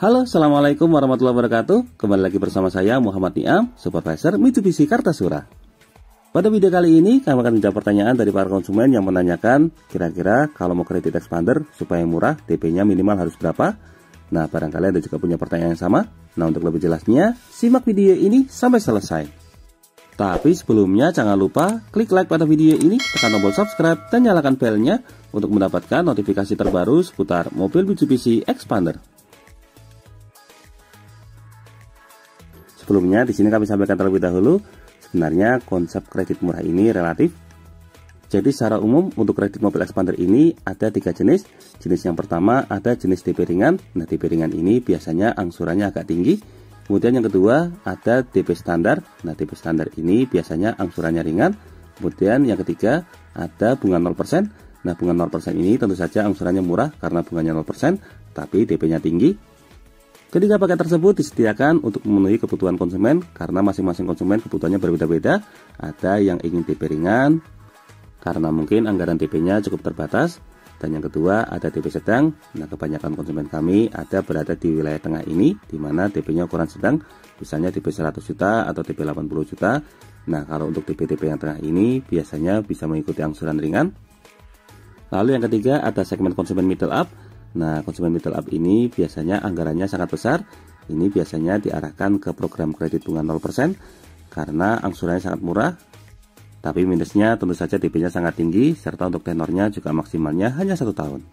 Halo, assalamualaikum warahmatullahi wabarakatuh. Kembali lagi bersama saya Muhammad Niam, Supervisor Mitsubishi Kartasura. Pada video kali ini kami akan menjawab pertanyaan dari para konsumen yang menanyakan kira-kira kalau mau kredit expander supaya murah DP-nya minimal harus berapa. Nah, barangkali Anda juga punya pertanyaan yang sama. Nah, untuk lebih jelasnya simak video ini sampai selesai. Tapi sebelumnya jangan lupa klik like pada video ini, tekan tombol subscribe dan nyalakan belnya untuk mendapatkan notifikasi terbaru seputar mobil Mitsubishi Expander. Sebelumnya di sini kami sampaikan terlebih dahulu, sebenarnya konsep kredit murah ini relatif. Jadi secara umum untuk kredit mobil expander ini ada 3 jenis. Jenis yang pertama ada jenis DP ringan. Nah, DP ringan ini biasanya angsurannya agak tinggi. Kemudian yang kedua ada DP standar. Nah, DP standar ini biasanya angsurannya ringan. Kemudian yang ketiga ada bunga 0%. Nah, bunga 0% ini tentu saja angsurannya murah karena bunganya 0%, tapi DP-nya tinggi. Ketiga paket tersebut disediakan untuk memenuhi kebutuhan konsumen karena masing-masing konsumen kebutuhannya berbeda-beda. Ada yang ingin DP ringan karena mungkin anggaran DP-nya cukup terbatas, dan yang kedua ada DP sedang. Nah, kebanyakan konsumen kami ada berada di wilayah tengah ini, di mana DP-nya ukuran sedang, misalnya DP 100 juta atau DP 80 juta. Nah, kalau untuk DP-DP yang tengah ini biasanya bisa mengikuti angsuran ringan. Lalu yang ketiga ada segmen konsumen middle up. Nah, konsumen middle up ini biasanya anggarannya sangat besar. Ini biasanya diarahkan ke program kredit bunga 0% karena angsurannya sangat murah. Tapi minusnya tentu saja DP-nya sangat tinggi serta untuk tenornya juga maksimalnya hanya 1 tahun.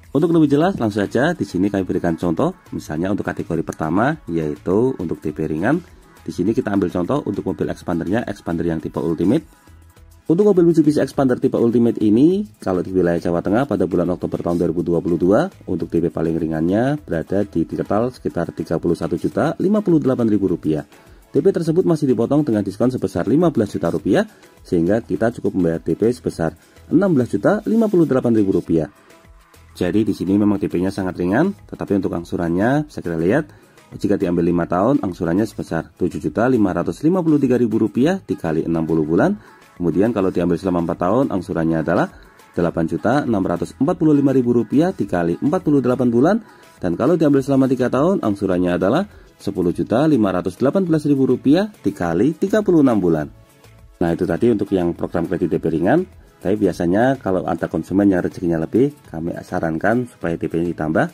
Untuk lebih jelas langsung saja di sini kami berikan contoh. Misalnya untuk kategori pertama yaitu untuk DP ringan. Di sini kita ambil contoh untuk mobil expandernya, expander yang tipe Ultimate. Untuk mobil Mitsubishi Expander tipe Ultimate ini, kalau di wilayah Jawa Tengah pada bulan Oktober tahun 2022, untuk DP paling ringannya berada di total sekitar Rp31.058.000. DP tersebut masih dipotong dengan diskon sebesar Rp15 juta, sehingga kita cukup membayar DP sebesar Rp16.058.000. Jadi di sini memang DP-nya sangat ringan, tetapi untuk angsurannya bisa kita lihat, jika diambil 5 tahun, angsurannya sebesar Rp7.553.000 dikali 60 bulan. Kemudian kalau diambil selama 4 tahun, angsurannya adalah Rp8.645.000 dikali 48 bulan. Dan kalau diambil selama 3 tahun, angsurannya adalah Rp10.518.000 dikali 36 bulan. Nah, itu tadi untuk yang program kredit DP ringan. Tapi biasanya kalau ada konsumen yang rezekinya lebih, kami sarankan supaya DP-nya ditambah.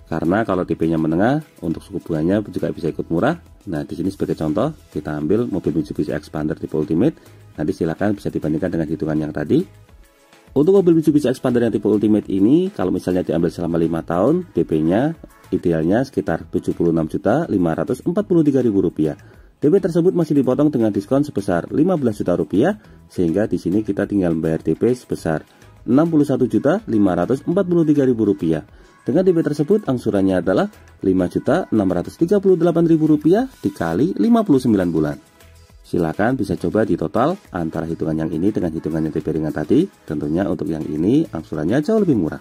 Karena kalau DP-nya menengah, untuk suku bunganya juga bisa ikut murah. Nah, di sini sebagai contoh, kita ambil mobil Mitsubishi Expander tipe Ultimate. Nanti silakan bisa dibandingkan dengan hitungan yang tadi. Untuk mobil Mitsubishi Expander yang tipe Ultimate ini, kalau misalnya diambil selama 5 tahun, DP-nya idealnya sekitar Rp76.543.000. DP tersebut masih dipotong dengan diskon sebesar Rp15 juta, sehingga di sini kita tinggal membayar DP sebesar Rp61.543.000. Dengan DP tersebut angsurannya adalah Rp5.638.000 dikali 59 bulan. Silakan bisa coba di total antara hitungan yang ini dengan hitungan yang DP ringan tadi. Tentunya untuk yang ini angsurannya jauh lebih murah.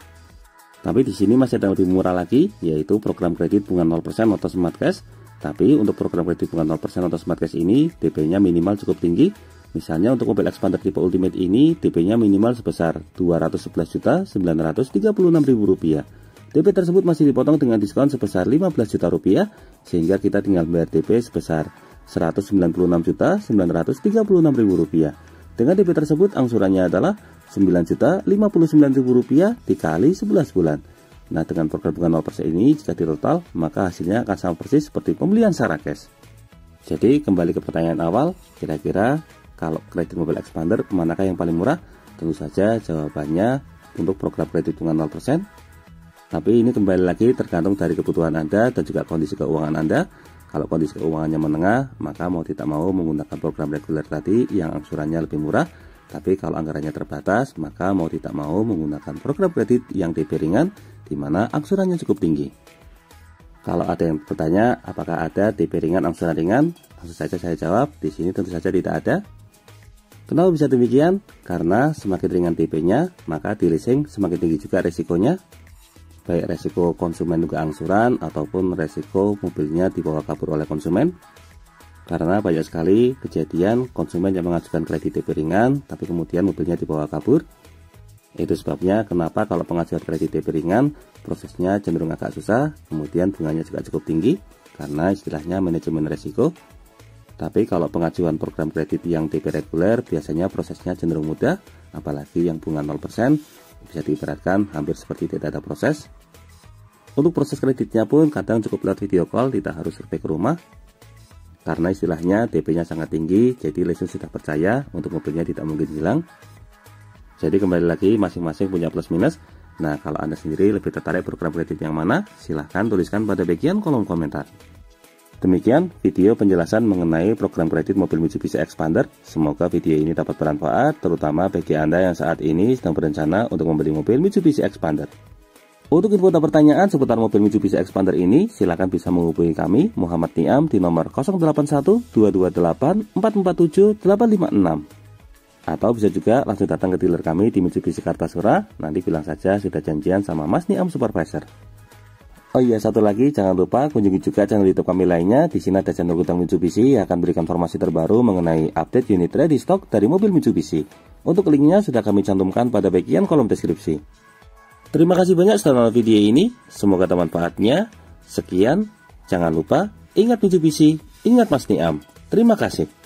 Tapi di sini masih ada yang lebih murah lagi, yaitu program kredit bunga 0% atau Smart Cash. Tapi untuk program kredit bunga 0% atau Smart Cash ini DP-nya minimal cukup tinggi. Misalnya untuk mobil Expander tipe Ultimate ini DP-nya minimal sebesar Rp211.936.000. DP tersebut masih dipotong dengan diskon sebesar Rp15 juta, sehingga kita tinggal bayar DP sebesar Rp196.936.000. Dengan DP tersebut angsurannya adalah Rp9.059.000 dikali 11 bulan. Nah, dengan program bunga 0% ini jika ditotal maka hasilnya akan sama persis seperti pembelian secara cash. Jadi kembali ke pertanyaan awal, kira-kira kalau kredit mobil expander manakah yang paling murah? Tentu saja jawabannya untuk program kredit bunga 0%. Tapi ini kembali lagi tergantung dari kebutuhan Anda dan juga kondisi keuangan Anda. Kalau kondisi keuangannya menengah, maka mau tidak mau menggunakan program reguler tadi yang angsurannya lebih murah. Tapi kalau anggarannya terbatas, maka mau tidak mau menggunakan program kredit yang DP ringan, di mana angsurannya cukup tinggi. Kalau ada yang bertanya, apakah ada DP ringan, angsuran ringan? Langsung saja saya jawab, di sini tentu saja tidak ada. Kenapa bisa demikian? Karena semakin ringan DP-nya, maka di leasing semakin tinggi juga resikonya. Baik resiko konsumen juga angsuran ataupun resiko mobilnya dibawa kabur oleh konsumen. Karena banyak sekali kejadian konsumen yang mengajukan kredit DP ringan tapi kemudian mobilnya dibawa kabur. Itu sebabnya kenapa kalau pengajuan kredit DP ringan prosesnya cenderung agak susah, kemudian bunganya juga cukup tinggi karena istilahnya manajemen resiko. Tapi kalau pengajuan program kredit yang DP reguler biasanya prosesnya cenderung mudah, apalagi yang bunga 0%, bisa diibaratkan hampir seperti tidak ada proses. Untuk proses kreditnya pun kadang cukup lewat video call, tidak harus survei ke rumah. Karena istilahnya DP-nya sangat tinggi, jadi leasing sudah percaya untuk mobilnya tidak mungkin hilang. Jadi kembali lagi masing-masing punya plus minus. Nah, kalau Anda sendiri lebih tertarik program kredit yang mana, silahkan tuliskan pada bagian kolom komentar. Demikian video penjelasan mengenai program kredit mobil Mitsubishi Xpander. Semoga video ini dapat bermanfaat, terutama bagi Anda yang saat ini sedang berencana untuk membeli mobil Mitsubishi Xpander. Untuk info dan pertanyaan seputar mobil Mitsubishi Xpander ini, silahkan bisa menghubungi kami, Muhammad Niam, di nomor 081 228 447 856. Atau bisa juga langsung datang ke dealer kami di Mitsubishi Kartasura. Nanti bilang saja sudah janjian sama Mas Niam Supervisor. Oh iya, satu lagi, jangan lupa kunjungi juga channel YouTube kami lainnya. Di sini ada channel Gudang Mitsubishi yang akan berikan informasi terbaru mengenai update unit ready stock dari mobil Mitsubishi. Untuk linknya sudah kami cantumkan pada bagian kolom deskripsi. Terima kasih banyak sudah nonton video ini. Semoga bermanfaatnya. Sekian, jangan lupa ingat Mitsubishi, ingat Mas Niam. Terima kasih.